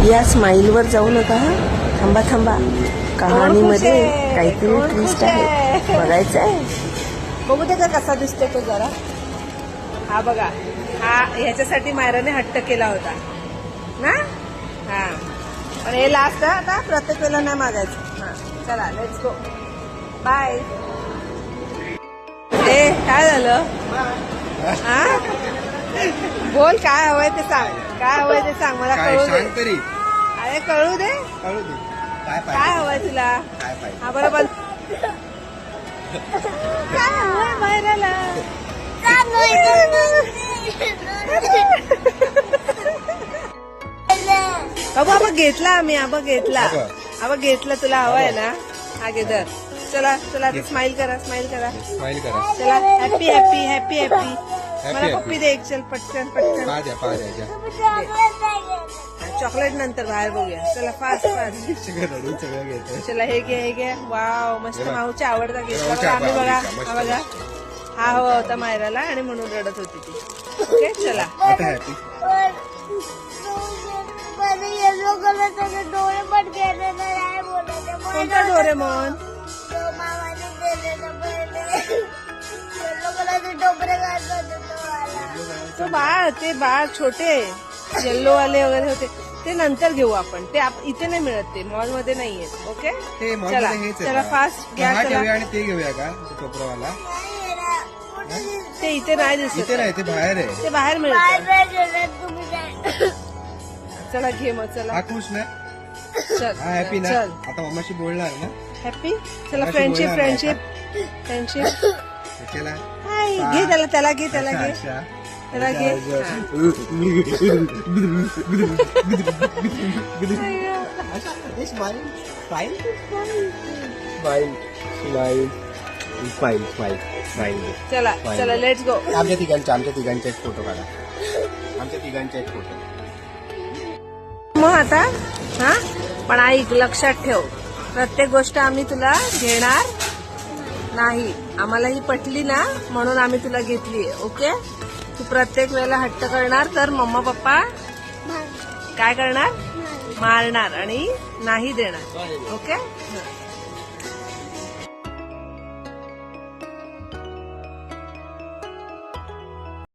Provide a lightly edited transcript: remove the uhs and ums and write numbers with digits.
या स्माईलवर जाऊ नका हा. थांबा थांबा, कहाणीमध्ये काहीतरी ट्विस्ट आहे, बघायचं आहे. बघू दे का कसा दिसतो तो जरा. हा बघा, हा ह्याच्यासाठी मायराने हट्ट केला होता ना. हा पण हे लास्ट आता प्रत्येक वेळेला नाही मागायचं. हा चला लेट्स गो, बाय. ए काय झालं? हा बोल, काय हवंय ते सांग, काय हवंय ते सांग, मला कळू दे. अरे कळू दे, काय हवंय तुला? हा बरोबर, काय हवंय मायराला? बाबा घेतला आम्ही, आबा घेतला, तुला हवाय ना? हा घे धर. चला चला स्माइल करा, स्माइल करा. चला हॅपी हॅपी हॅपी हॅपी. मला पप्पी दे एक, चल पटकन पटकन. चॉकलेट नंतर बाहेर बघूया. चला फास्ट फास्ट. चला हे घे, हे घे. वाव मस्त, माऊची आवडता घेतला बघा आम्ही. बघा हा बघा, हा हवा होता मायराला आणि म्हणून रडत होती ती. ओके चला. येलो कलरचे डोळे पण गेले नाही बोलत. कोणता डोरेमॉन? येलो कलरचे डोबरे घालत तो बाळ, ते बाळ छोटे येल्लो वाले वगैरे होते ते नंतर घेऊ आपण. ते इथे नाही मिळत, ते मॉल मध्ये नाहीये. ओके चला चला फास्ट घ्या. चला आणि ते घेऊया का टोपरावाला? ते इथे नाही दिसत, इथे नाही, ते बाहेर आहे. ते बाहेर मिळत. तुम्ही चला घे मग. चला हा खुश ना, चल हा हॅपी ना. चल आता मम्माशी बोलणार ना. हॅपी. चला फ्रेंडशिप फ्रेंडशिप फ्रेंडशिप. चला हाय घे त्याला, त्याला घे, त्याला घे, त्याला घे. चला चला लेट्स गो. आमच्या तिघांचे एक फोटो काढा. आमच्या तिघांचे एक फोटो. मग आता हा पण ऐक, लक्षात ठेव, प्रत्येक गोष्ट आम्ही तुला घेणार नाही. आम्हाला ही पटली ना म्हणून आम्ही तुला घेतलीये. ओके, तू प्रत्येक वेळेला हट्ट करणार तर मम्मा पप्पा काय करणार? मारणार आणि नाही देणार. ओके.